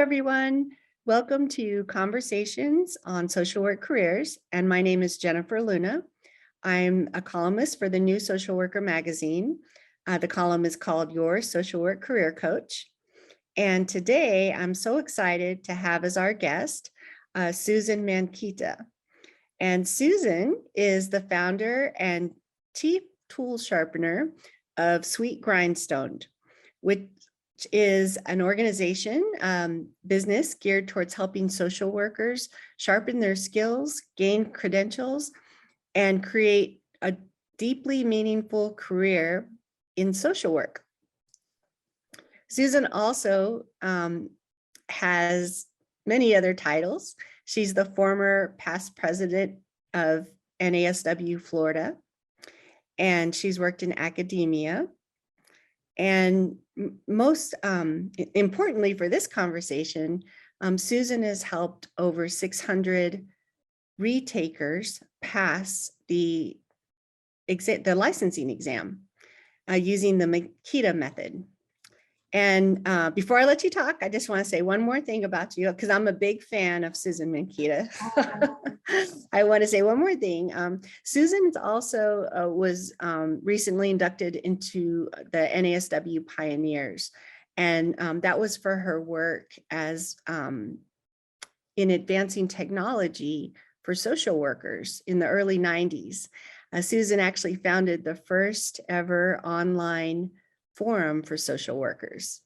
everyone. Welcome to Conversations on Social Work Careers, and my name is Jennifer Luna. I'm a columnist for the New Social Worker magazine. The column is called Your Social Work Career Coach. And today I'm so excited to have as our guest, Susan Mankita. And Susan is the founder and chief tool sharpener of Sweet Grindstone, which is an organization, business geared towards helping social workers sharpen their skills, gain credentials, and create a deeply meaningful career in social work. Susan also has many other titles. She's the former past president of ASWB Florida, and she's worked in academia. And most importantly for this conversation, Susan has helped over 600 retakers pass the licensing exam using the Mankita Method. And before I let you talk, I just want to say one more thing about you, because I'm a big fan of Susan Mankita. I want to say one more thing. Susan also was recently inducted into the ASWB Pioneers, and that was for her work as in advancing technology for social workers in the early 90s. Susan actually founded the first ever online forum for social workers.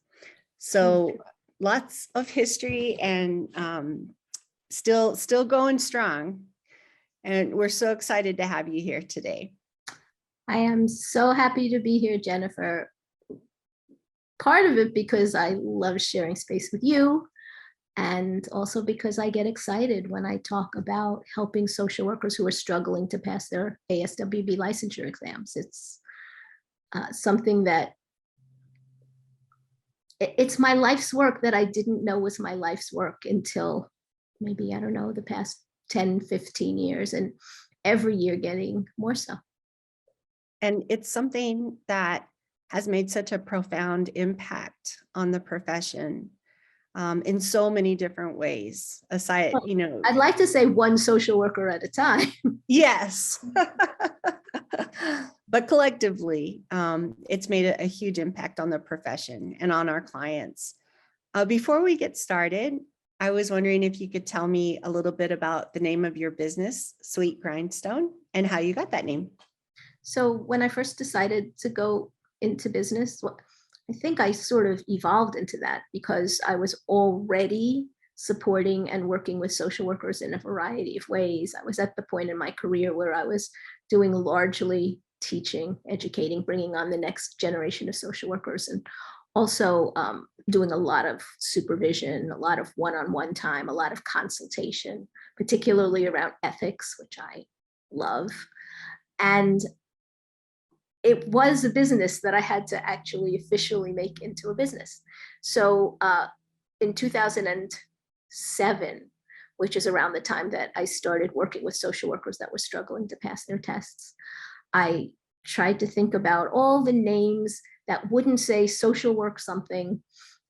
So lots of history and still going strong. And we're so excited to have you here today. I am so happy to be here, Jennifer. Part of it because I love sharing space with you, and also because I get excited when I talk about helping social workers who are struggling to pass their ASWB licensure exams. It's something that it's my life's work that I didn't know was my life's work until maybe, I don't know, the past 10, 15 years, and every year getting more so. And it's something that has made such a profound impact on the profession in so many different ways. Aside, you know, I'd like to say one social worker at a time. Yes. But collectively, it's made a huge impact on the profession and on our clients. Before we get started, I was wondering if you could tell me a little bit about the name of your business, Sweet Grindstone, and how you got that name. So when I first decided to go into business, well, I think I sort of evolved into that because I was already supporting and working with social workers in a variety of ways. I was at the point in my career where I was doing largely teaching, educating, bringing on the next generation of social workers, and also doing a lot of supervision, a lot of one-on-one time, a lot of consultation, particularly around ethics, which I love. And it was a business that I had to actually officially make into a business. So in 2007, which is around the time that I started working with social workers that were struggling to pass their tests, I tried to think about all the names that wouldn't say social work something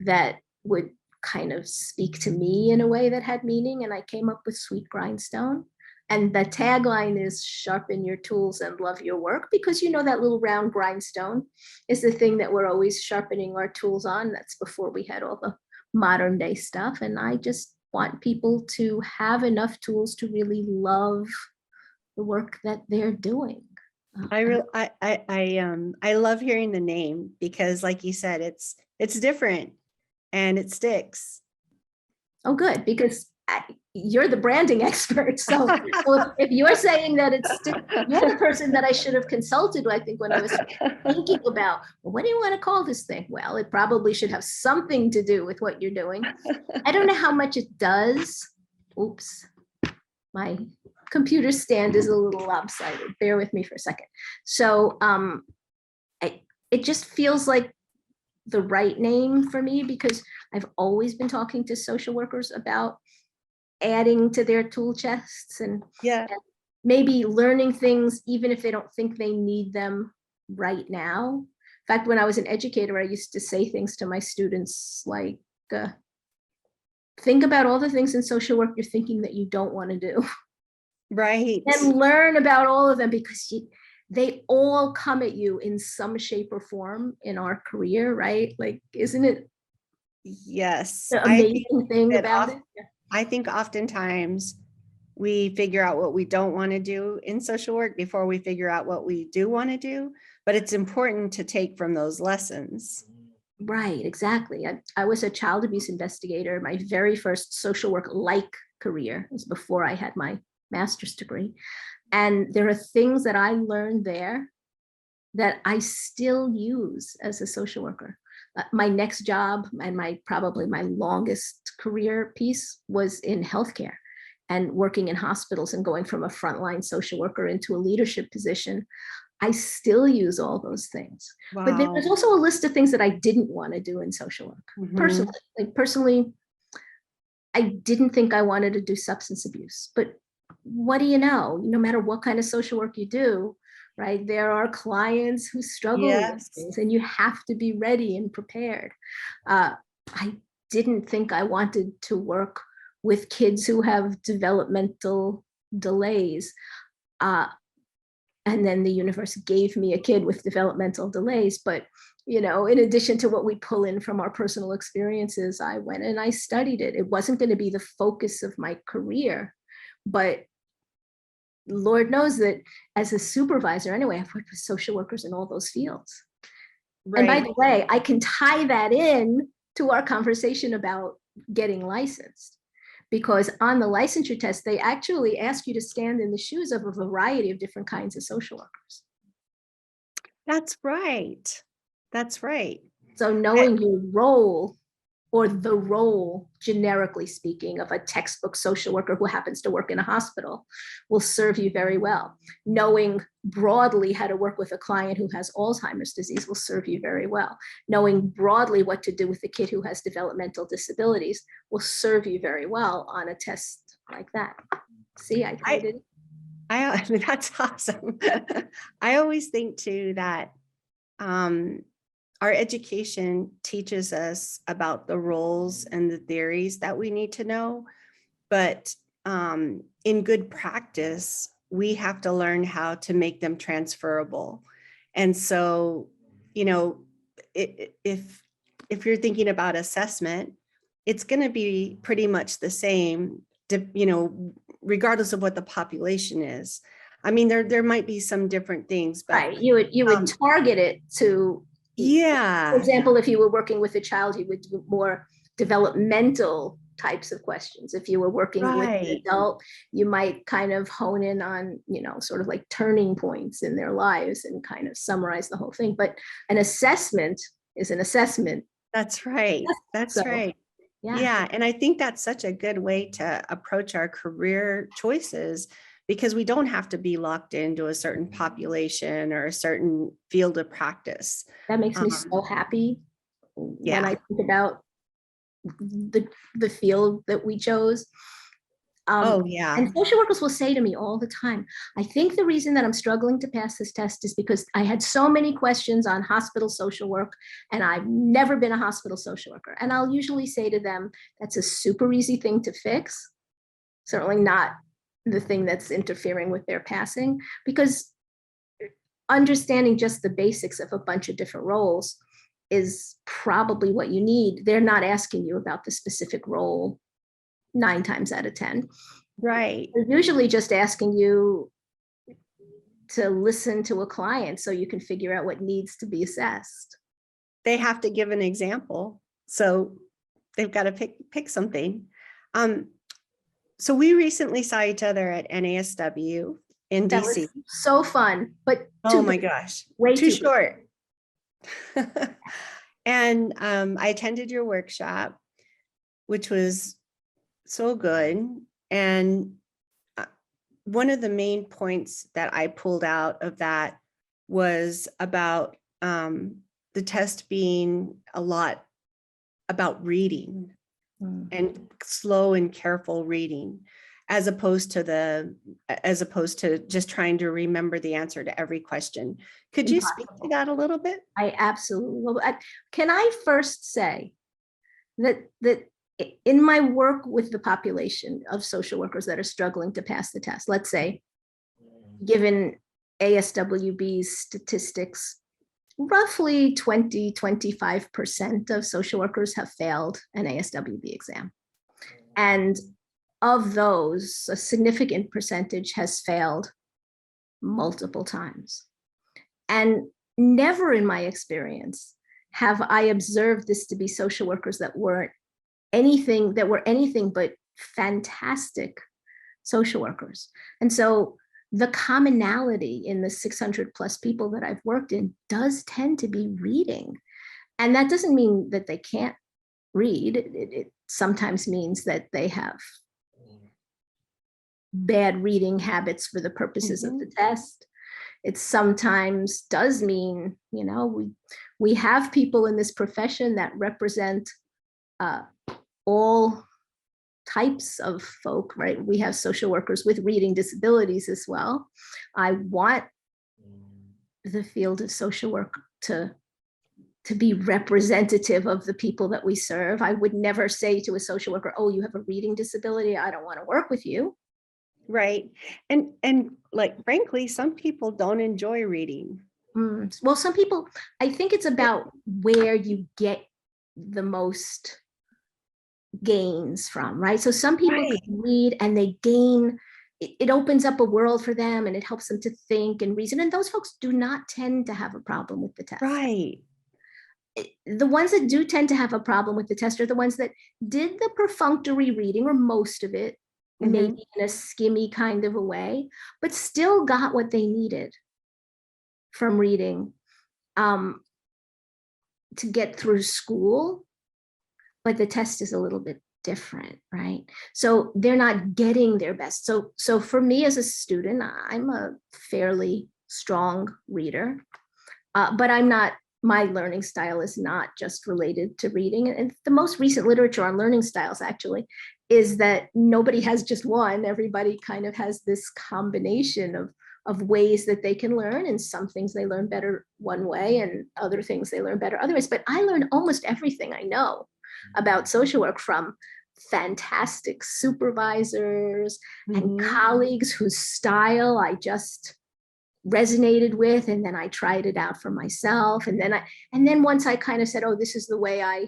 that would kind of speak to me in a way that had meaning. And I came up with Sweet Grindstone. And the tagline is sharpen your tools and love your work, because you know that little round grindstone is the thing that we're always sharpening our tools on. That's before we had all the modern day stuff. And I just want people to have enough tools to really love the work that they're doing. I love hearing the name because, like you said, it's different and it sticks. Oh, good, because you're the branding expert. So if you're saying that you're the person that I should have consulted, I think, when I was thinking about, well, what do you want to call this thing? Well, it probably should have something to do with what you're doing. I don't know how much it does. Oops, my computer stand is a little lopsided. Bear with me for a second. So it just feels like the right name for me, because I've always been talking to social workers about adding to their tool chests and maybe learning things even if they don't think they need them right now. In fact, when I was an educator, I used to say things to my students like, think about all the things in social work you're thinking that you don't want to do. Right. And learn about all of them, because they all come at you in some shape or form in our career, right? Like, isn't it Yes. the amazing thing about it? I think oftentimes we figure out what we don't want to do in social work before we figure out what we do want to do, but it's important to take from those lessons. Right, exactly. I was a child abuse investigator. My very first social work career was before I had my master's degree. And there are things that I learned there that I still use as a social worker. My next job and probably my longest career piece was in healthcare and working in hospitals and going from a frontline social worker into a leadership position. I still use all those things. Wow. But there's also a list of things that I didn't want to do in social work. Personally, I didn't think I wanted to do substance abuse, but what do you know? No matter what kind of social work you do, right? There are clients who struggle with these things, and you have to be ready and prepared. I didn't think I wanted to work with kids who have developmental delays. And then the universe gave me a kid with developmental delays. But, in addition to what we pull in from our personal experiences, I went and I studied it. It wasn't going to be the focus of my career, but Lord knows that as a supervisor, anyway, I've worked with social workers in all those fields. Right. And by the way, I can tie that in to our conversation about getting licensed, because on the licensure test, they actually ask you to stand in the shoes of a variety of different kinds of social workers. That's right. That's right. So knowing your role, or the role, generically speaking, of a textbook social worker who happens to work in a hospital will serve you very well. Knowing broadly how to work with a client who has Alzheimer's disease will serve you very well. Knowing broadly what to do with a kid who has developmental disabilities will serve you very well on a test like that. See, I created it. That's awesome. I always think too that our education teaches us about the roles and the theories that we need to know, but in good practice, we have to learn how to make them transferable. And so, if you're thinking about assessment, it's going to be pretty much the same, regardless of what the population is. I mean, there might be some different things, but right. You would target it to. Yeah. For example, if you were working with a child, you would do more developmental types of questions. If you were working with an adult, you might kind of hone in on, sort of like turning points in their lives and kind of summarize the whole thing. But an assessment is an assessment. That's right. That's right. Yeah. And I think that's such a good way to approach our career choices, because we don't have to be locked into a certain population or a certain field of practice. That makes me so happy when I think about the field that we chose. And social workers will say to me all the time, I think the reason that I'm struggling to pass this test is because I had so many questions on hospital social work, and I've never been a hospital social worker. And I'll usually say to them, that's a super easy thing to fix. Certainly not the thing that's interfering with their passing, because understanding just the basics of a bunch of different roles is probably what you need. They're not asking you about the specific role 9 times out of 10. Right. They're usually just asking you to listen to a client so you can figure out what needs to be assessed. They have to give an example, so they've got to pick something. So we recently saw each other at NASW in That DC. was so fun, but oh my gosh, way too short. And I attended your workshop, which was so good. And one of the main points that I pulled out of that was about the test being a lot about reading and slow and careful reading, as opposed to just trying to remember the answer to every question. Could you speak to that a little bit? I absolutely will. Can I first say that in my work with the population of social workers that are struggling to pass the test, let's say, given ASWB's statistics, roughly 20-25% of social workers have failed an ASWB exam. And of those, a significant percentage has failed multiple times. And never in my experience have I observed this to be social workers that were anything but fantastic social workers. And so the commonality in the 600 plus people that I've worked in does tend to be reading. And that doesn't mean that they can't read. It sometimes means that they have bad reading habits for the purposes of the test. It sometimes does mean, you know, we have people in this profession that represent all types of folk, right? We have social workers with reading disabilities as well. I want the field of social work to be representative of the people that we serve. I would never say to a social worker, oh, you have a reading disability, I don't want to work with you. Right. And like, frankly, some people don't enjoy reading. Well, some people, I think it's about where you get the most gains from, right? So some people can read and they gain, it opens up a world for them and it helps them to think and reason. And those folks do not tend to have a problem with the test. Right. The ones that do tend to have a problem with the test are the ones that did the perfunctory reading, or most of it, maybe in a skimmy kind of a way, but still got what they needed from reading to get through school. But the test is a little bit different, right? So they're not getting their best. So for me as a student, I'm a fairly strong reader, but my learning style is not just related to reading. And the most recent literature on learning styles actually is that nobody has just one. Everybody kind of has this combination of ways that they can learn, and some things they learn better one way and other things they learn better other ways. But I learn almost everything I know about social work from fantastic supervisors and colleagues whose style I just resonated with, and then I tried it out for myself, and then once I kind of said, oh, this is the way I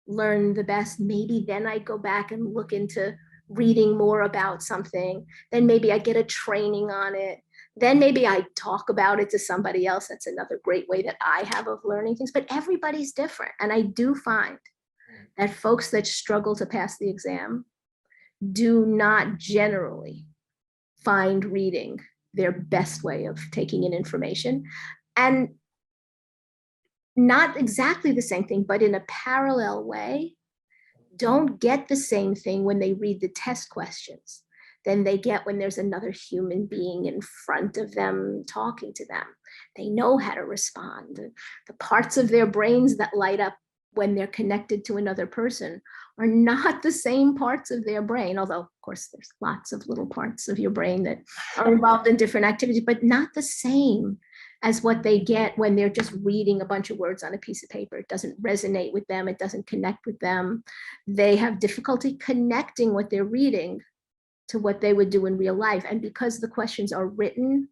learn the best, maybe then I go back and look into reading more about something, then maybe I get a training on it, then maybe I talk about it to somebody else. That's another great way that I have of learning things. But everybody's different, and I do find that folks that struggle to pass the exam do not generally find reading their best way of taking in information. And not exactly the same thing, but in a parallel way, don't get the same thing when they read the test questions than they get when there's another human being in front of them talking to them. They know how to respond. The parts of their brains that light up when they're connected to another person are not the same parts of their brain, although of course there's lots of little parts of your brain that are involved in different activities, but not the same as what they get when they're just reading a bunch of words on a piece of paper. It doesn't resonate with them. It doesn't connect with them. They have difficulty connecting what they're reading to what they would do in real life. And because the questions are written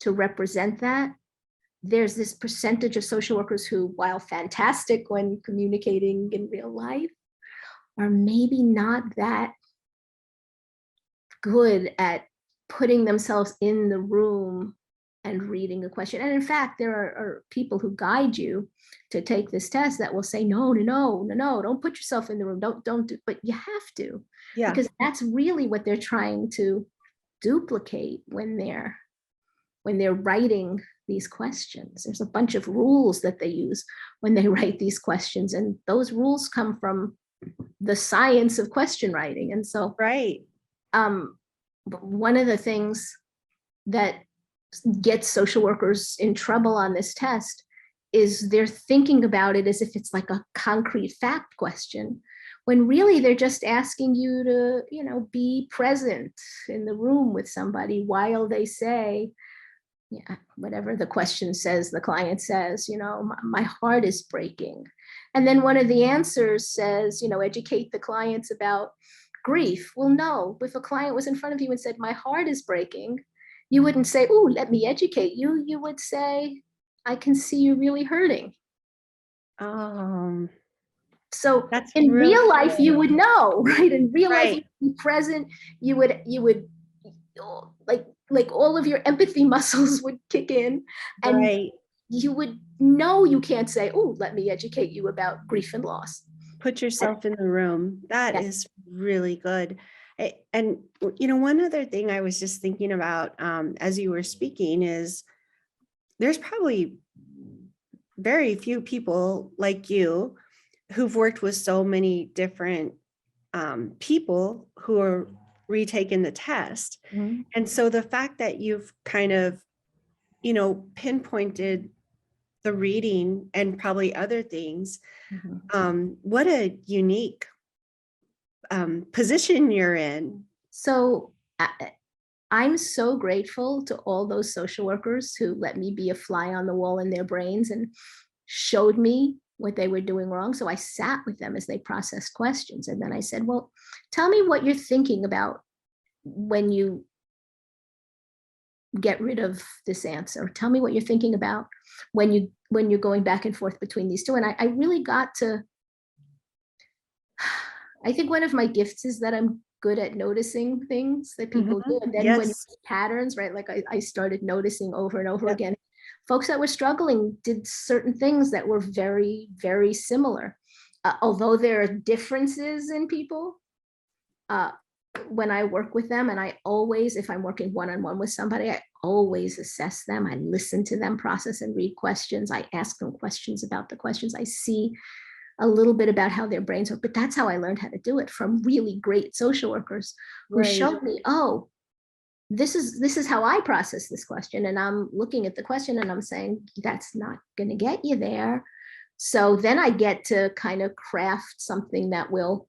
to represent that, there's this percentage of social workers who, while fantastic when communicating in real life, are maybe not that good at putting themselves in the room and reading a question. And in fact, there are people who guide you to take this test that will say, no, don't put yourself in the room. Don't do, but you have to, because that's really what they're trying to duplicate when they're writing these questions. There's a bunch of rules that they use when they write these questions, and those rules come from the science of question writing. And so, one of the things that gets social workers in trouble on this test is they're thinking about it as if it's like a concrete fact question, when really they're just asking you to, be present in the room with somebody while they say, whatever the question says, the client says, my heart is breaking. And then one of the answers says, educate the clients about grief. Well, no, if a client was in front of you and said, my heart is breaking, you wouldn't say, oh, let me educate you. You would say, I can see you really hurting. So That's in really real life, good. you would know, right? In real life, Right. you'd be present. You would like all of your empathy muscles would kick in, and Right. you would know you can't say, oh, let me educate you about grief and loss. Put yourself in the room. That Yeah. is really good. And one other thing I was just thinking about as you were speaking is there's probably very few people like you who've worked with so many different people who are retaking the test. Mm-hmm. And so the fact that you've kind of, pinpointed the reading and probably other things, what a unique position you're in. So I'm so grateful to all those social workers who let me be a fly on the wall in their brains and showed me what they were doing wrong. So I sat with them as they processed questions. And then I said, well, tell me what you're thinking about when you get rid of this answer. Tell me what you're thinking about when you're going back and forth between these two. And I really got to, I think one of my gifts is that I'm good at noticing things that people do. And then when you see patterns, right? Like I started noticing over and over again, folks that were struggling did certain things that were very, very similar. Although there are differences in people, when I work with them, and I always, if I'm working one-on-one with somebody, I always assess them. I listen to them process and read questions. I ask them questions about the questions. I see a little bit about how their brains work, but that's how I learned how to do it, from really great social workers who showed me, oh, this is how I process this question. And I'm looking at the question and I'm saying, that's not going to get you there. So then I get to kind of craft something that will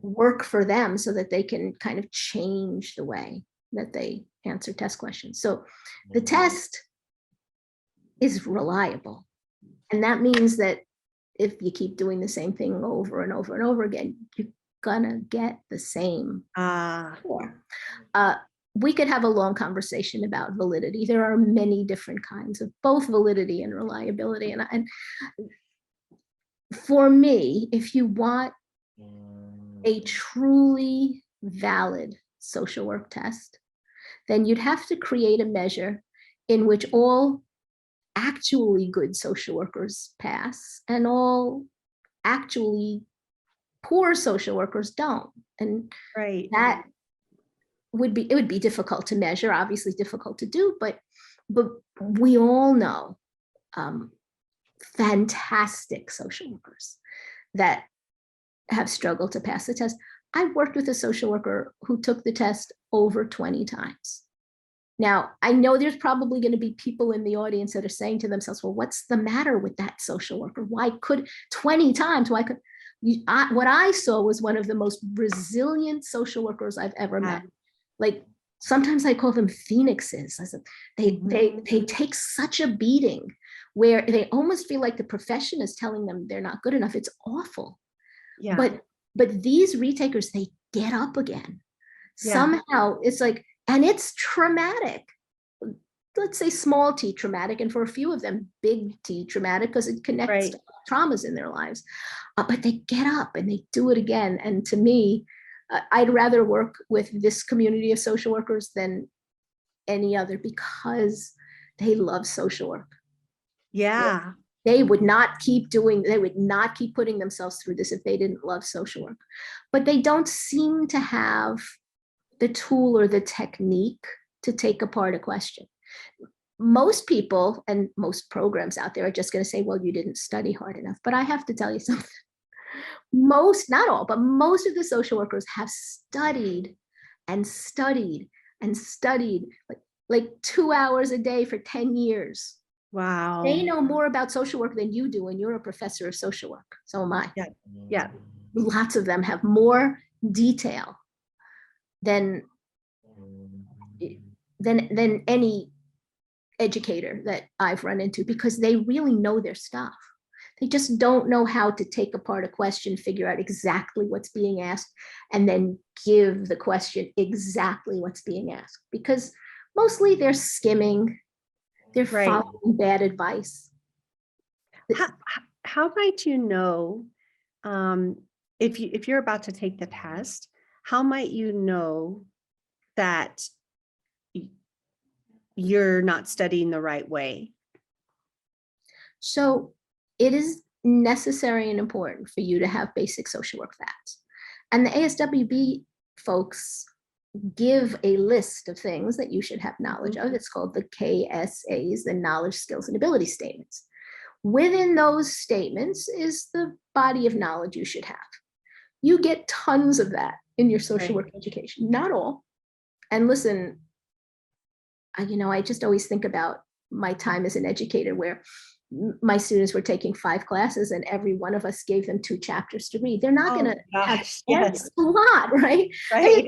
work for them so that they can kind of change the way that they answer test questions. So the test is reliable. And that means that if you keep doing the same thing over and over and over again, you're gonna get the same score. We could have a long conversation about validity. There are many different kinds of both validity and reliability. And for me, if you want a truly valid social work test, then you'd have to create a measure in which all actually good social workers pass and all actually poor social workers don't. And that would be difficult to measure, obviously difficult to do, but we all know fantastic social workers that have struggled to pass the test. I've worked with a social worker who took the test over 20 times. Now, I know there's probably going to be people in the audience that are saying to themselves, well, what's the matter with that social worker? Why could 20 times? Why could what I saw was one of the most resilient social workers I've ever met. Like sometimes I call them phoenixes. I said, they take such a beating where they almost feel like the profession is telling them they're not good enough. It's awful. But these retakers, they get up again. Somehow it's like, and it's traumatic. Let's say small t traumatic, and for a few of them, big T traumatic, because it connects to traumas in their lives. But they get up and they do it again. And to me, I'd rather work with this community of social workers than any other because they love social work. They would not keep putting themselves through this if they didn't love social work. But they don't seem to have the tool or the technique to take apart a question. Most people and most programs out there are just going to say, well, you didn't study hard enough. But I have to tell you something. Not all, but most of the social workers have studied and studied and studied like 2 hours a day for 10 years. Wow. They know more about social work than you do, and you're a professor of social work. So am I. Yeah. Lots of them have more detail than any educator that I've run into, because they really know their stuff. They just don't know how to take apart a question, figure out exactly what's being asked, and then give the question exactly what's being asked. Because mostly they're skimming, they're Right. following bad advice. How might you know if you're about to take the test, how might you know that you're not studying the right way? So it is necessary and important for you to have basic social work facts. And the ASWB folks give a list of things that you should have knowledge of. It's called the KSAs, the knowledge, skills, and ability statements. Within those statements is the body of knowledge you should have. You get tons of that in your social work education, not all. And listen, I just always think about my time as an educator where my students were taking 5 classes and every one of us gave them 2 chapters to read. They're not going to have yes. a lot, right? Right.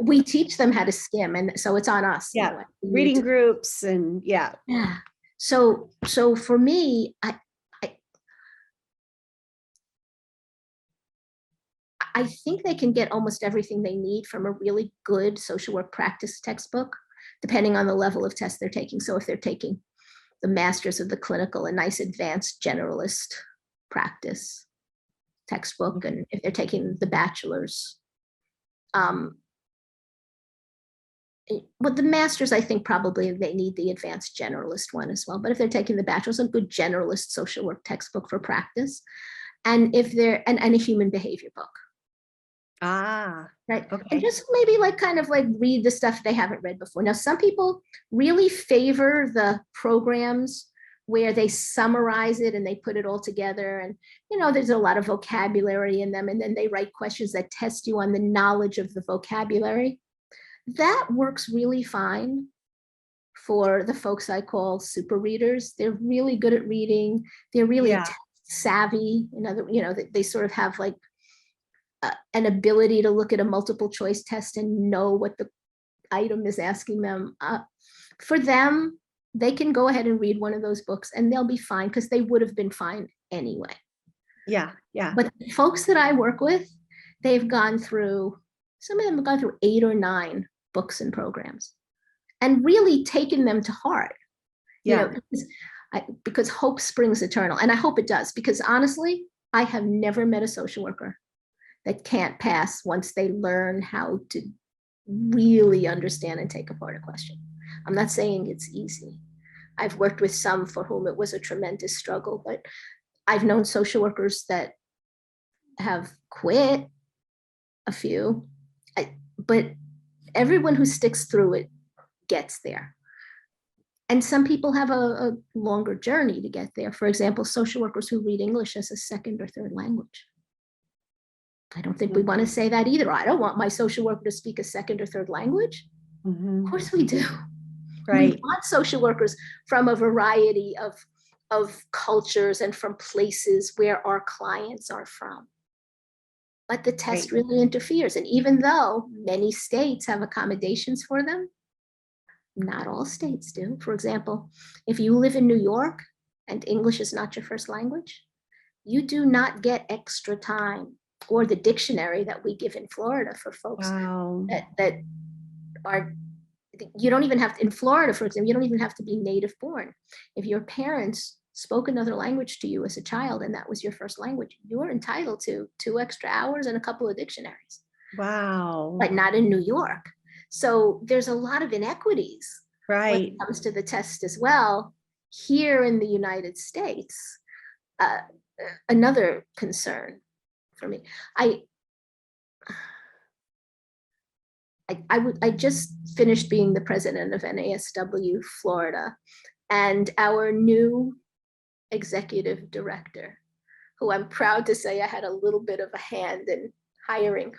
We teach them how to skim, and so it's on us. Yeah. Reading groups and yeah. So for me, I think they can get almost everything they need from a really good social work practice textbook, depending on the level of test they're taking. So if they're taking the Masters of the Clinical, a nice advanced generalist practice textbook, and if they're taking the bachelor's, well, the Masters, I think probably they need the advanced generalist one as well. But if they're taking the bachelor's, a good generalist social work textbook for practice, and if they're and a human behavior book. Right. Okay. And just maybe kind of read the stuff they haven't read before. Now, some people really favor the programs where they summarize it and they put it all together. And, there's a lot of vocabulary in them. And then they write questions that test you on the knowledge of the vocabulary. That works really fine for the folks I call super readers. They're really good at reading. They're really savvy. They sort of have an ability to look at a multiple choice test and know what the item is asking them. For them, they can go ahead and read one of those books and they'll be fine because they would have been fine anyway. Yeah. But the folks that I work with, some of them have gone through 8 or 9 books and programs and really taken them to heart. Because hope springs eternal. And I hope it does, because honestly, I have never met a social worker that can't pass once they learn how to really understand and take apart a question. I'm not saying it's easy. I've worked with some for whom it was a tremendous struggle, but I've known social workers that have quit, a few, but everyone who sticks through it gets there. And some people have a longer journey to get there. For example, social workers who read English as a second or third language. I don't think we want to say that either. I don't want my social worker to speak a second or third language. Of course we do. Right. We want social workers from a variety of cultures and from places where our clients are from. But the test really interferes. And even though many states have accommodations for them, not all states do. For example, if you live in New York and English is not your first language, you do not get extra time or the dictionary that we give in Florida for folks that are, you don't even have to, in Florida, for example, you don't even have to be native born. If your parents spoke another language to you as a child and that was your first language, you're entitled to 2 extra hours and a couple of dictionaries. Wow. But not in New York. So there's a lot of inequities when right. it comes to the test as well. Here in the United States, another concern for me, I just finished being the president of NASW Florida, and our new executive director, who I'm proud to say I had a little bit of a hand in hiring,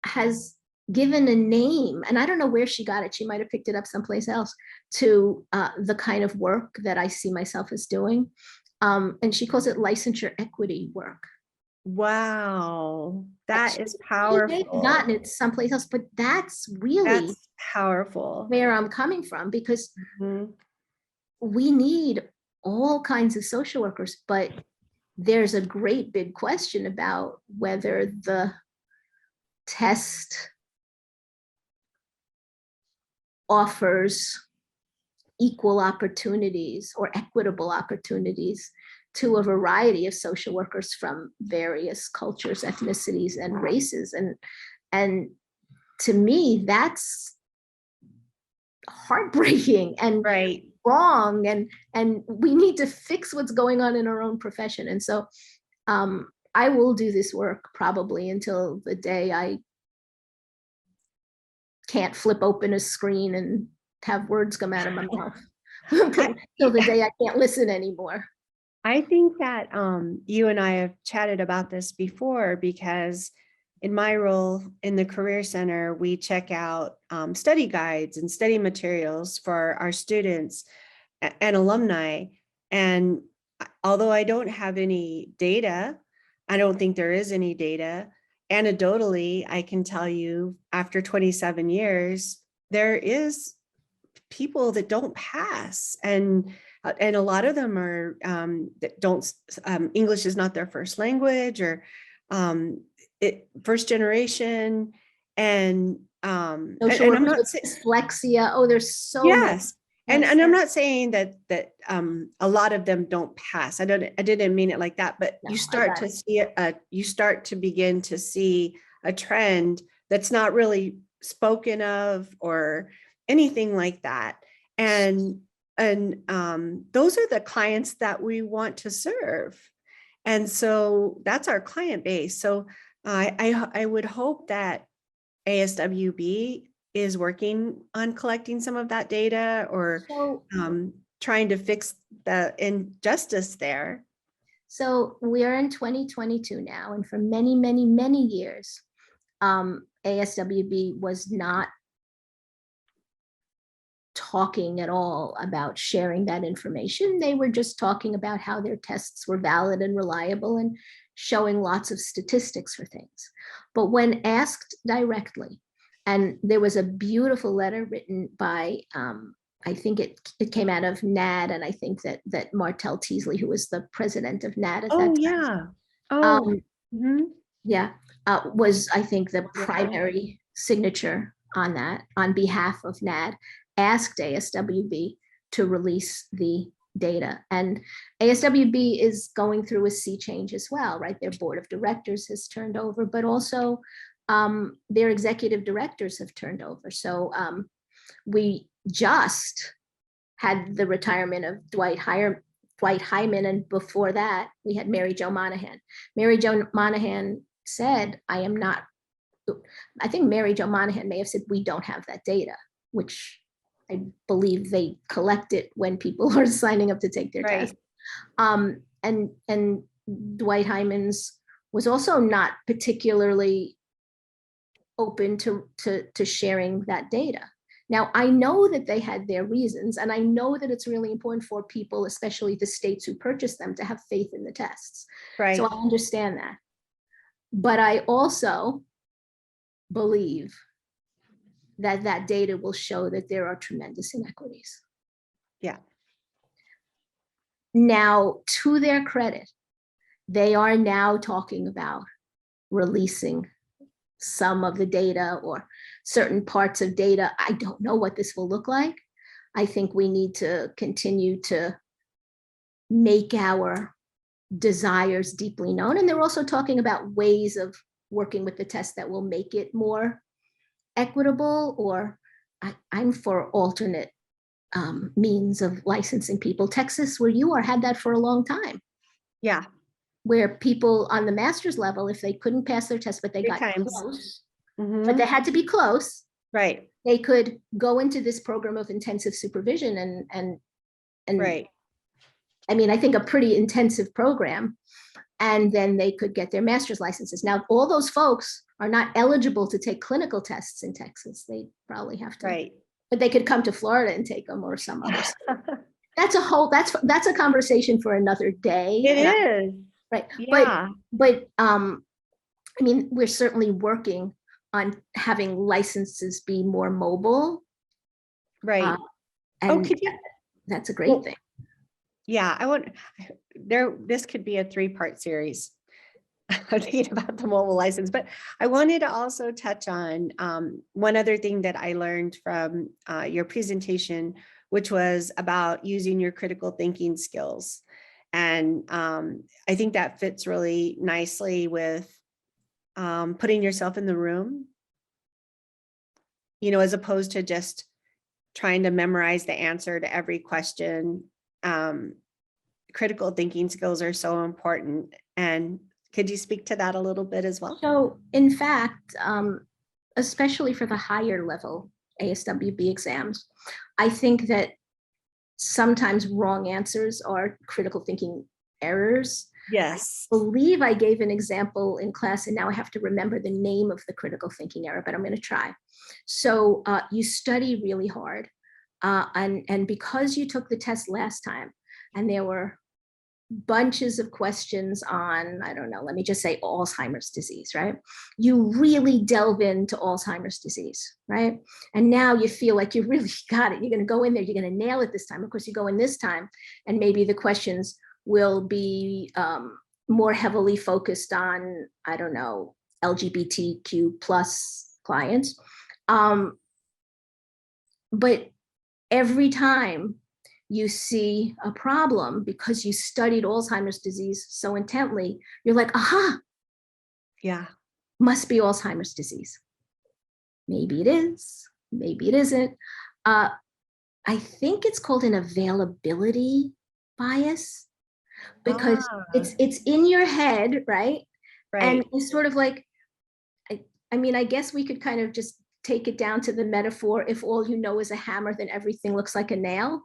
has given a name, and I don't know where she got it, she might have picked it up someplace else, to the kind of work that I see myself as doing. And she calls it licensure equity work. Wow, that is powerful. They've gotten it someplace else, but that's really powerful where I'm coming from, because we need all kinds of social workers, but there's a great big question about whether the test offers equal opportunities or equitable opportunities to a variety of social workers from various cultures, ethnicities, and races. And to me, that's heartbreaking and Right. wrong. And we need to fix what's going on in our own profession. And so I will do this work probably until the day I can't flip open a screen and have words come out of my mouth. Till the day I can't listen anymore. I think that you and I have chatted about this before, because in my role in the Career Center, we check out study guides and study materials for our students and alumni. And although I don't have any data, I don't think there is any data. Anecdotally, I can tell you after 27 years, there is people that don't pass, and a lot of them are that don't English is not their first language, or first generation, and I'm not dyslexia. Oh, there's so yes. many. And I'm not saying that a lot of them don't pass. I didn't mean it like that, but No, you start to see you start to begin to see a trend that's not really spoken of or anything like that. And those are the clients that we want to serve. And so that's our client base. So I would hope that ASWB is working on collecting some of that data, or trying to fix the injustice there. So we are in 2022 now, and for many, many, many years, ASWB was not talking at all about sharing that information. They were just talking about how their tests were valid and reliable and showing lots of statistics for things. But when asked directly, and there was a beautiful letter written by, I think it came out of NAD, and I think that Martel Teasley, who was the president of NAD at that time. Yeah. Oh, yeah, was, I think, the primary signature on that on behalf of NAD, asked ASWB to release the data. And ASWB is going through a sea change as well, right? Their board of directors has turned over, but also their executive directors have turned over. So we just had the retirement of Dwight Hyman, and before that, we had Mary Jo Monahan. Mary Jo Monahan said, I think Mary Jo Monahan may have said, we don't have that data, which I believe they collect it when people are signing up to take their test. And Dwight Hyman's was also not particularly open to sharing that data. Now, I know that they had their reasons, and I know that it's really important for people, especially the states who purchase them, to have faith in the tests. Right. So I understand that. But I also believe that that data will show that there are tremendous inequities. Yeah. Now, to their credit, they are now talking about releasing some of the data or certain parts of data. I don't know what this will look like. I think we need to continue to make our desires deeply known. And they're also talking about ways of working with the test that will make it more equitable, or I'm for alternate means of licensing people. Texas, where you are, had that for a long time. Yeah. Where people on the master's level, if they couldn't pass their test, but they got close, but they had to be close, right? They could go into this program of intensive supervision and right. I mean, I think a pretty intensive program, and then they could get their master's licenses. Now, all those folks are not eligible to take clinical tests in Texas. They probably have to, right? But they could come to Florida and take them, or some other. That's a conversation for another day. It is. Right. Yeah. But I mean, we're certainly working on having licenses be more mobile. Right. And that's a great thing. Yeah, this could be a 3-part series. I'm thinking about the mobile license, but I wanted to also touch on one other thing that I learned from your presentation, which was about using your critical thinking skills. And I think that fits really nicely with putting yourself in the room, as opposed to just trying to memorize the answer to every question. Critical thinking skills are so important. And could you speak to that a little bit as well? So in fact, especially for the higher level ASWB exams, I think that sometimes wrong answers are critical thinking errors. Yes. I believe I gave an example in class, and now I have to remember the name of the critical thinking error, but I'm going to try. So you study really hard, and because you took the test last time, and there were bunches of questions on, I don't know, let me just say Alzheimer's disease, right? You really delve into Alzheimer's disease, right? And now you feel like you really got it. You're going to go in there, you're going to nail it this time. Of course, you go in this time, and maybe the questions will be more heavily focused on, I don't know, LGBTQ plus clients. But every time you see a problem, because you studied Alzheimer's disease so intently, you're like, aha, yeah, must be Alzheimer's disease. Maybe it is, maybe it isn't. I think it's called an availability bias, because it's in your head, right? And it's sort of like, I mean, I guess we could kind of just take it down to the metaphor. If all you know is a hammer, then everything looks like a nail.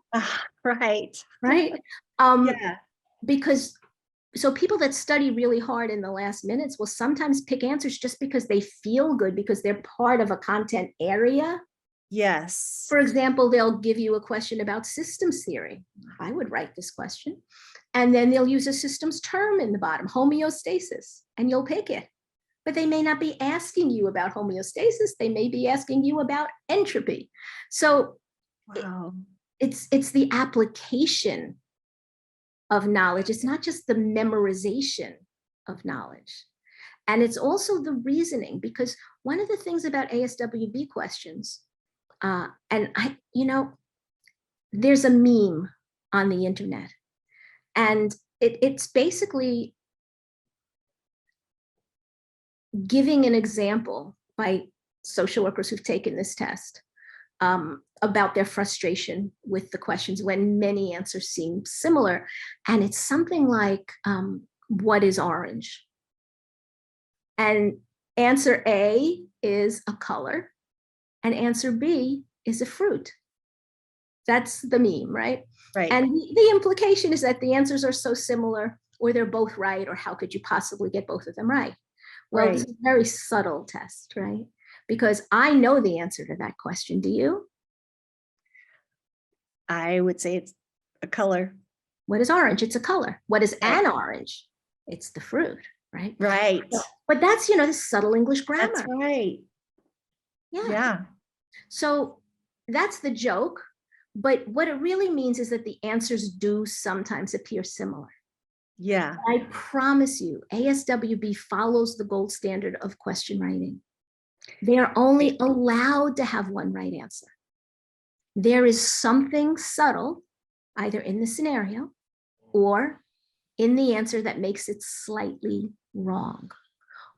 Right. Yeah. Because so people that study really hard in the last minutes will sometimes pick answers just because they feel good, because they're part of a content area. Yes. For example, they'll give you a question about systems theory. I would write this question. And then they'll use a systems term in the bottom, homeostasis, and you'll pick it. But they may not be asking you about homeostasis. They may be asking you about entropy. So wow. It's the application of knowledge. It's not just the memorization of knowledge. And it's also the reasoning, because one of the things about ASWB questions, and there's a meme on the internet, and it's basically giving an example by social workers who've taken this test about their frustration with the questions when many answers seem similar. And it's something like, what is orange? And answer A is a color, and answer B is a fruit. That's the meme, right? Right. And the implication is that the answers are so similar, or they're both right, or how could you possibly get both of them right? Well, This is a very subtle test, right? Because I know the answer to that question. Do you? I would say it's a color. What is orange? It's a color. What is an orange? It's the fruit, right? Right. But that's, the subtle English grammar. That's right. Yeah. So that's the joke. But what it really means is that the answers do sometimes appear similar. Yeah. I promise you, ASWB follows the gold standard of question writing. They are only allowed to have one right answer. There is something subtle, either in the scenario or in the answer, that makes it slightly wrong.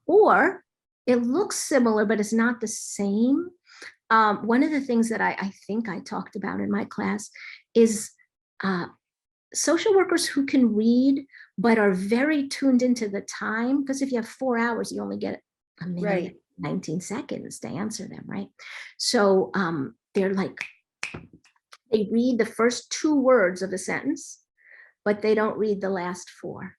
Or it looks similar, but it's not the same. One of the things that I think I talked about in my class is social workers who can read, but are very tuned into the time. Because if you have 4 hours, you only get a minute and 19 seconds to answer them, right? So they're like, they read the first 2 words of a sentence, but they don't read the last 4.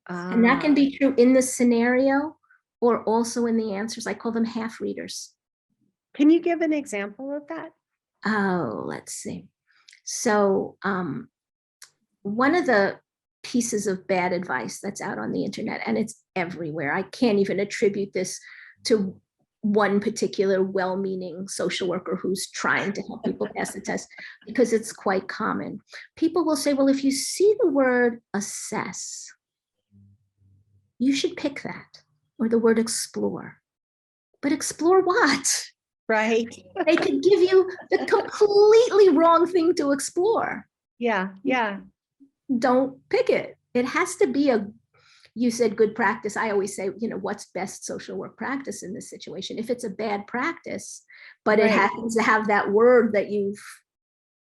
And that can be true in the scenario or also in the answers. I call them half readers. Can you give an example of that? Oh, let's see. So one of the pieces of bad advice that's out on the internet, and it's everywhere, I can't even attribute this to one particular well-meaning social worker who's trying to help people pass the test, because it's quite common. People will say, well, if you see the word assess, you should pick that, or the word explore. But explore what? Right. They could give you the completely wrong thing to explore. Yeah. Yeah. Don't pick it. It has to be you said good practice. I always say, what's best social work practice in this situation? If it's a bad practice, but it happens to have that word that you've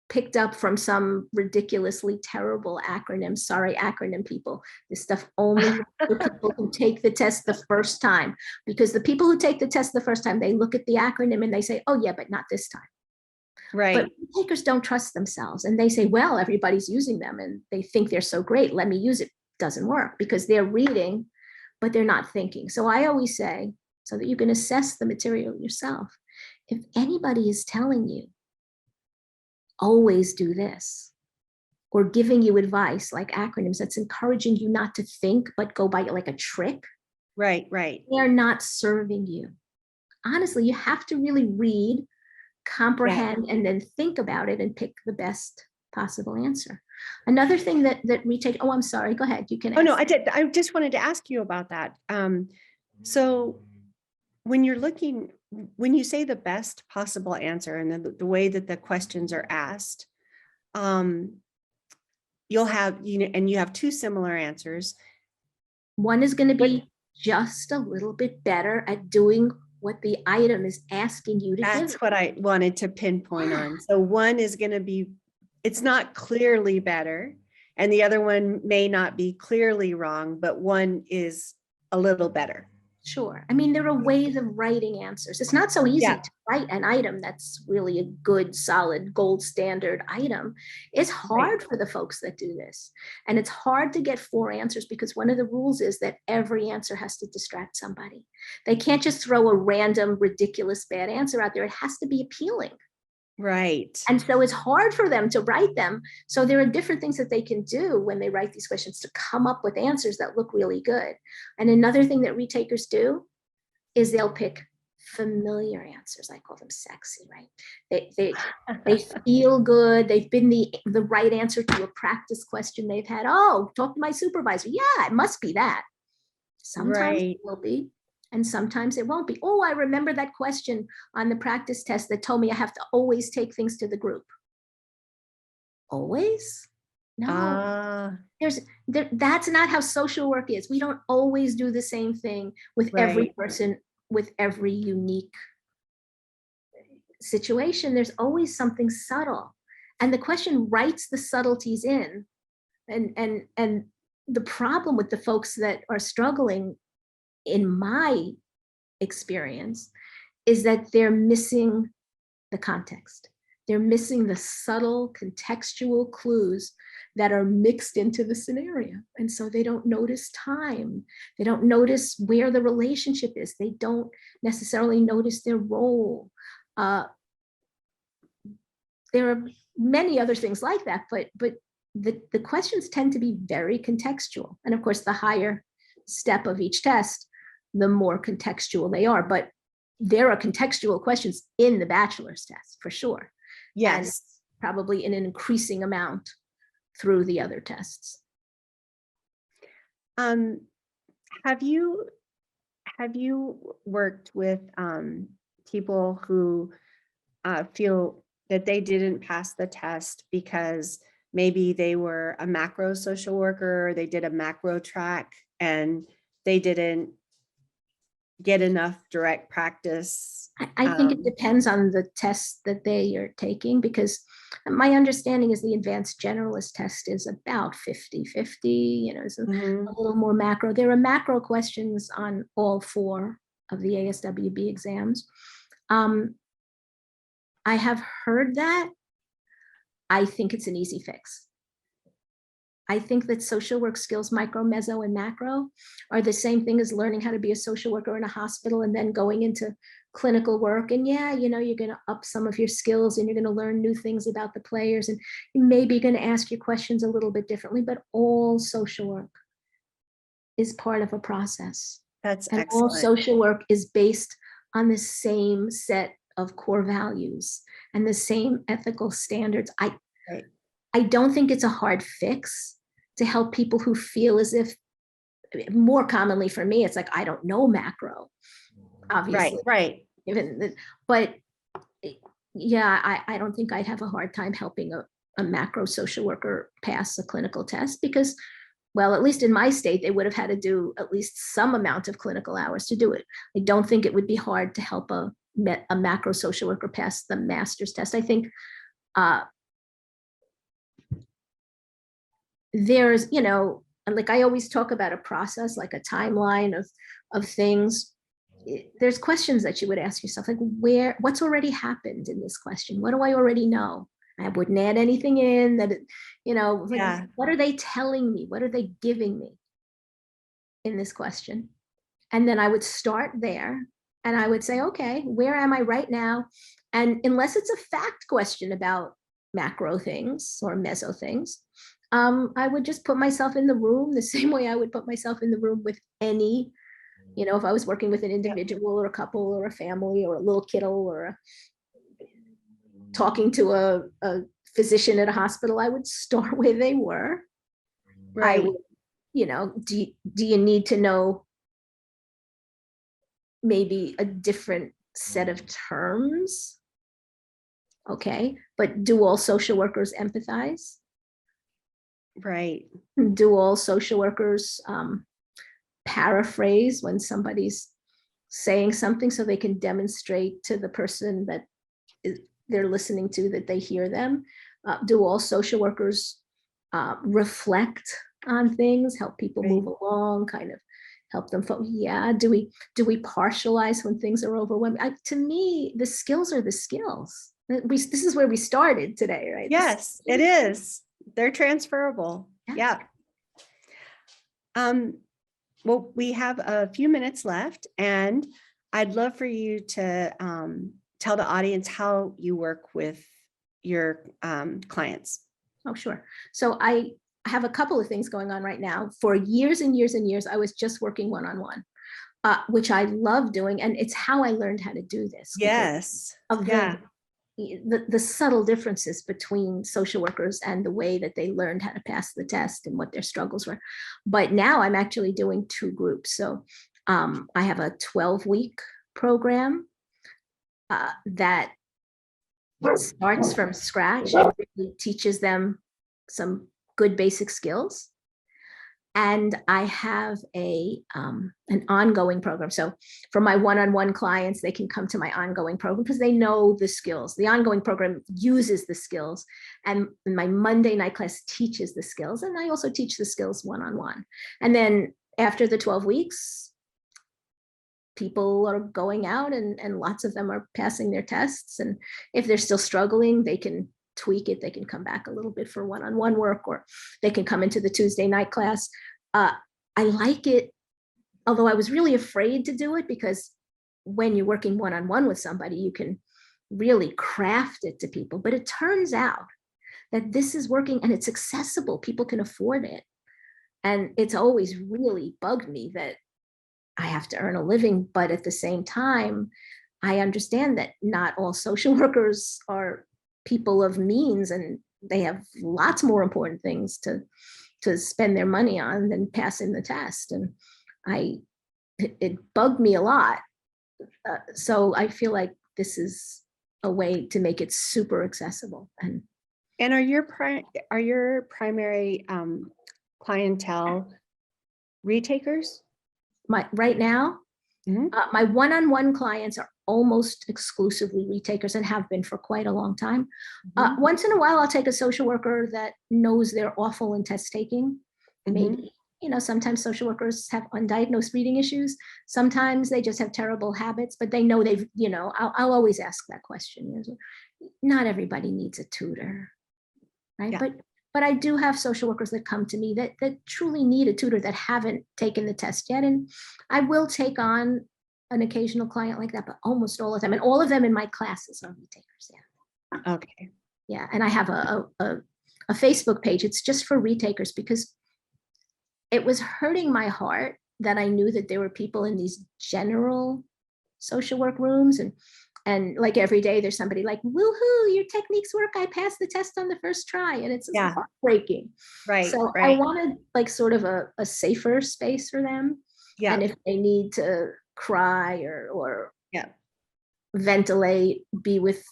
picked up from some ridiculously terrible acronym. Sorry, acronym people. This stuff only for people who take the test the first time, because the people who take the test the first time, they look at the acronym and they say, oh yeah, but not this time. Right. But takers don't trust themselves, and they say, well, everybody's using them and they think they're so great, let me use it. Doesn't work, because they're reading, but they're not thinking. So I always say, so that you can assess the material yourself, if anybody is telling you, always do this, or giving you advice like acronyms that's encouraging you not to think, but go by like a trick. Right. Right. They're not serving you. Honestly, you have to really read, comprehend, and then think about it and pick the best possible answer. Another thing that retake, oh, I'm sorry, go ahead. You can ask. Oh, no, I just wanted to ask you about that. So when you say the best possible answer and the way that the questions are asked, you'll have, and you have two similar answers. One is going to be just a little bit better at doing what the item is asking you to do. That's what I wanted to pinpoint on. So one is going to be, it's not clearly better, and the other one may not be clearly wrong, but one is a little better. Sure. I mean, there are ways of writing answers. It's not so easy to write an item that's really a good, solid, gold standard item. It's hard for the folks that do this. And it's hard to get 4 answers, because one of the rules is that every answer has to distract somebody. They can't just throw a random, ridiculous, bad answer out there. It has to be appealing. Right. And so it's hard for them to write them. So there are different things that they can do when they write these questions to come up with answers that look really good. And another thing that retakers do is they'll pick familiar answers. I call them sexy, right? They feel good. They've been the right answer to a practice question they've had. Oh, talk to my supervisor. Yeah, it must be that. Sometimes it will be. And sometimes it won't be. Oh, I remember that question on the practice test that told me I have to always take things to the group. Always? No. That's not how social work is. We don't always do the same thing with every person, with every unique situation. There's always something subtle. And the question writes the subtleties in. And the problem with the folks that are struggling, in my experience, is that they're missing the context. They're missing the subtle contextual clues that are mixed into the scenario. And so they don't notice time. They don't notice where the relationship is. They don't necessarily notice their role. There are many other things like that, but the questions tend to be very contextual. And of course, the higher step of each test, the more contextual they are. But there are contextual questions in the bachelor's test, for sure. Yes. And probably in an increasing amount through the other tests. Have you worked with people who feel that they didn't pass the test because maybe they were a macro social worker, or they did a macro track and they didn't get enough direct practice? I think it depends on the test that they are taking, because my understanding is the advanced generalist test is about 50-50, it's a little more macro. There are macro questions on all 4 of the ASWB exams. I have heard that. I think it's an easy fix. I think that social work skills, micro, meso, and macro, are the same thing as learning how to be a social worker in a hospital and then going into clinical work. And yeah, you're going to up some of your skills and you're going to learn new things about the players, and you may be going to ask your questions a little bit differently, but all social work is part of a process. That's and excellent. All social work is based on the same set of core values and the same ethical standards. Right. I don't think it's a hard fix to help people who feel as if, more commonly for me, it's like, I don't know macro, obviously. Right. But yeah, I don't think I'd have a hard time helping a macro social worker pass a clinical test because, well, at least in my state, they would have had to do at least some amount of clinical hours to do it. I don't think it would be hard to help a macro social worker pass the master's test. I think there's, like I always talk about a process, like a timeline of things. There's questions that you would ask yourself, like what's already happened in this question? What do I already know? I wouldn't add anything in that, like, what are they telling me? What are they giving me in this question? And then I would start there and I would say, okay, where am I right now? And unless it's a fact question about macro things or meso things, I would just put myself in the room the same way I would put myself in the room with any, if I was working with an individual or a couple or a family or a little kiddo or talking to a physician at a hospital, I would start where they were. Right. I would, do you need to know maybe a different set of terms? Okay, but do all social workers empathize? Right. Do all social workers paraphrase when somebody's saying something so they can demonstrate to the person that they're listening to that they hear them? Do all social workers reflect on things, help people move along, kind of help them do we partialize when things are overwhelming? To me, the skills are the skills. This is where we started today, right? Yes, it is. They're transferable. Yes. Yeah. Well, we have a few minutes left, and I'd love for you to tell the audience how you work with your clients. Oh, sure. So I have a couple of things going on right now. For years and years and years, I was just working one-on-one, which I love doing. And it's how I learned how to do this. Yes. Of the subtle differences between social workers and the way that they learned how to pass the test and what their struggles were. But now I'm actually doing 2 groups. So I have a 12-week program that starts from scratch and really teaches them some good basic skills. And I have an ongoing program. So for my one-on-one clients, they can come to my ongoing program because they know the skills. The ongoing program uses the skills, and my Monday night class teaches the skills. And I also teach the skills one-on-one. And then after the 12 weeks, people are going out and lots of them are passing their tests. And if they're still struggling, they can tweak it. They can come back a little bit for one-on-one work, or they can come into the Tuesday night class. I like it, although I was really afraid to do it, because when you're working one-on-one with somebody, you can really craft it to people. But it turns out that this is working and it's accessible. People can afford it. And it's always really bugged me that I have to earn a living, but at the same time, I understand that not all social workers are people of means, and they have lots more important things to spend their money on than passing the test. And it bugged me a lot. So I feel like this is a way to make it super accessible. And are your primary clientele retakers? Right now, my one-on-one clients are almost exclusively retakers and have been for quite a long time. Once in a while, I'll take a social worker that knows they're awful in test taking. Maybe, sometimes social workers have undiagnosed reading issues. Sometimes they just have terrible habits, but they know I'll always ask that question. Not everybody needs a tutor, right? Yeah. But I do have social workers that come to me that truly need a tutor, that haven't taken the test yet. And I will take on an occasional client like that, but almost all the time. And all of them in my classes are retakers. Yeah. Okay. Yeah. And I have a Facebook page. It's just for retakers, because it was hurting my heart that I knew that there were people in these general social work rooms, and like every day there's somebody like, woohoo, your techniques work, I passed the test on the first try, and it's Yeah. heartbreaking. Right. So I Right. wanted like sort of a safer space for them. Yeah. And if they need to cry or Yeah. ventilate, be with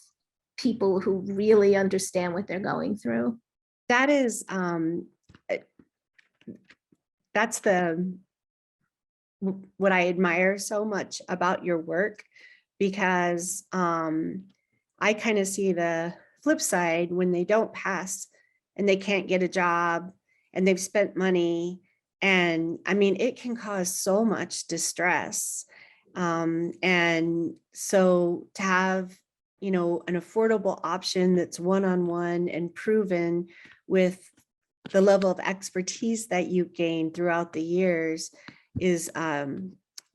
people who really understand what they're going through. That is, that's what I admire so much about your work, because I kind of see the flip side when they don't pass and they can't get a job and they've spent money. And I mean, it can cause so much distress. And so to have, an affordable option that's one-on-one and proven with the level of expertise that you gained throughout the years is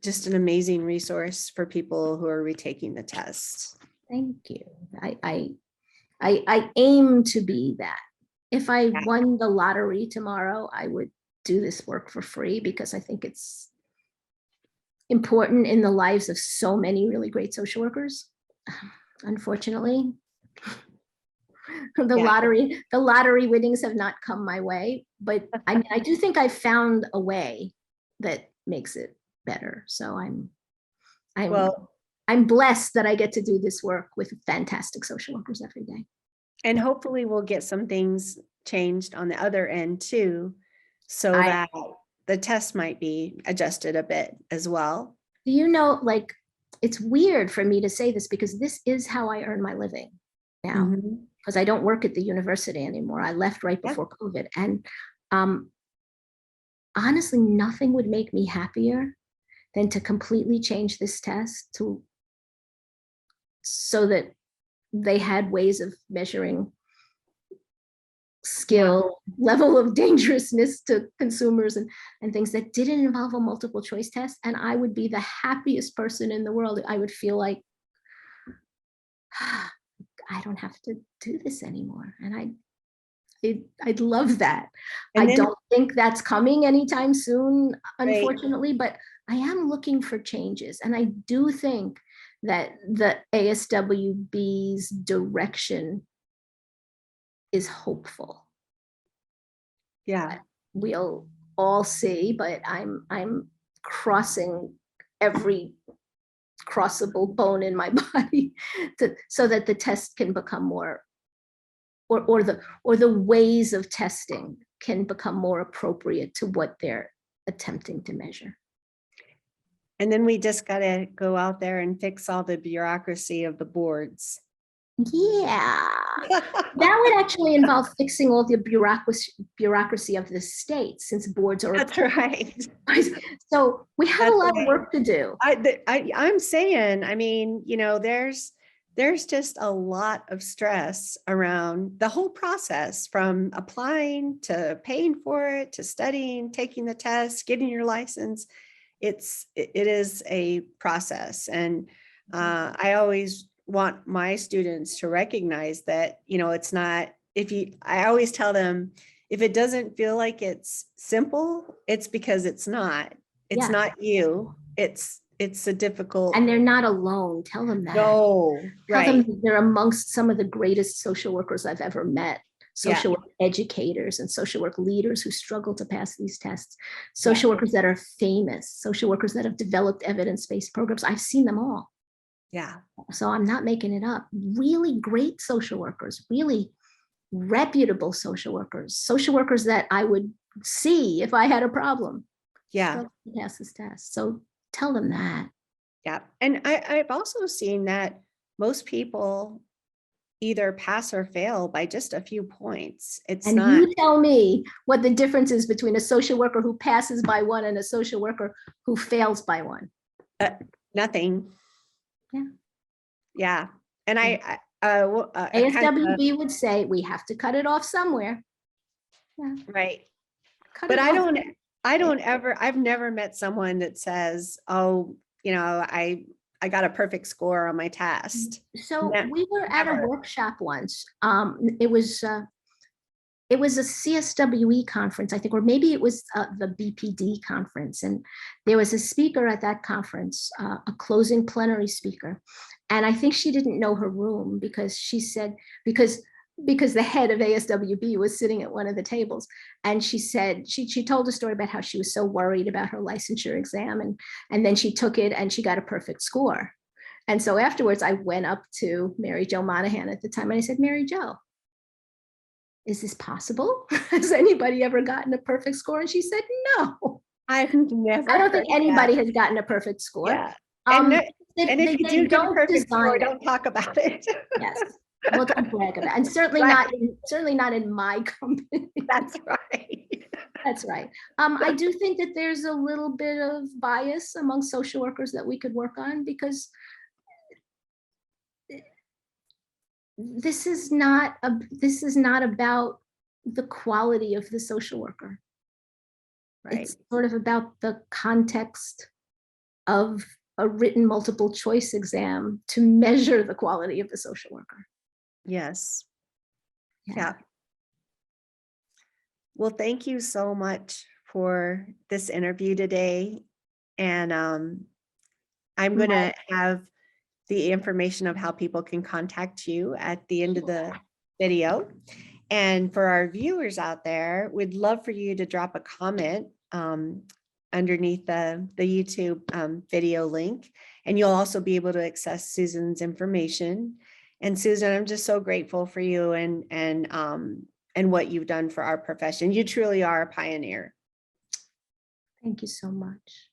just an amazing resource for people who are retaking the test. Thank you. I aim to be that. If I won the lottery tomorrow, I would do this work for free, because I think it's important in the lives of so many really great social workers. Unfortunately, the lottery winnings have not come my way, but I do think I found a way that makes it better. So I'm blessed that I get to do this work with fantastic social workers every day. And hopefully we'll get some things changed on the other end too, so that the test might be adjusted a bit as well. Do you know, like, it's weird for me to say this because this is how I earn my living now, because I don't work at the university anymore. I left right before COVID. And honestly, nothing would make me happier than to completely change this test so that they had ways of measuring skill, level of dangerousness to consumers, and things that didn't involve a multiple choice test. And I would be the happiest person in the world. I would feel like I don't have to do this anymore. And I'd love that. And I don't think that's coming anytime soon, unfortunately, but I am looking for changes. And I do think that the ASWB's direction is hopeful. Yeah. We'll all see, but I'm crossing every crossable bone in my body so that the test can become more, or the ways of testing can become more appropriate to what they're attempting to measure. And then we just got to go out there and fix all the bureaucracy of the boards. Yeah, that would actually involve fixing all the bureaucracy of the state, since boards are. That's right. So we have a lot of work to do. I'm saying, I mean, there's just a lot of stress around the whole process, from applying to paying for it, to studying, taking the test, getting your license. It is a process. And I always want my students to recognize that, it's not, I always tell them, if it doesn't feel like it's simple, it's because it's not. It's not you. It's a difficult. And they're not alone. Tell them that. No, right. Tell them they're amongst some of the greatest social workers I've ever met. Social work educators and social work leaders who struggle to pass these tests. Social workers that are famous. Social workers that have developed evidence-based programs. I've seen them all. Yeah. So I'm not making it up. Really great social workers, really reputable social workers that I would see if I had a problem. Yeah. To pass this test. So tell them that. Yeah. And I've also seen that most people either pass or fail by just a few points. And you tell me what the difference is between a social worker who passes by one and a social worker who fails by one. Nothing. Yeah. Yeah. And ASWB would say we have to cut it off somewhere. Yeah. Right. But I've never met someone that says, oh, I got a perfect score on my test. So we were at a workshop once. It was it was a CSWE conference, I think, or maybe it was the BPD conference. And there was a speaker at that conference, a closing plenary speaker. And I think she didn't know her room because she said, because the head of ASWB was sitting at one of the tables. And she said, she told a story about how she was so worried about her licensure exam. And then she took it and she got a perfect score. And so afterwards, I went up to Mary Jo Monahan at the time and I said, Mary Jo, is this possible? Has anybody ever gotten a perfect score? And she said, no. I've never. I don't think anybody has gotten a perfect score. Yeah. And if you do get a perfect score, don't talk about it. Yes. Well, don't brag about it. And certainly not in my company. That's right. That's right. I do think that there's a little bit of bias among social workers that we could work on, because this is not about the quality of the social worker. Right. It's sort of about the context of a written multiple choice exam to measure the quality of the social worker. Yes. Yeah. Well, thank you so much for this interview today. And I'm going to have the information of how people can contact you at the end of the video. And for our viewers out there, we'd love for you to drop a comment underneath the YouTube video link. And you'll also be able to access Susan's information. And Susan, I'm just so grateful for you and what you've done for our profession. You truly are a pioneer. Thank you so much.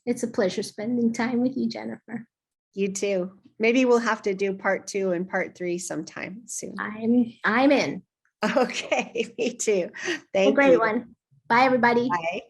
It's a pleasure spending time with you, Jennifer. You too. Maybe we'll have to do part 2 and part 3 sometime soon. I'm in. Okay, me too. Thank you. Great one. Bye, everybody. Bye.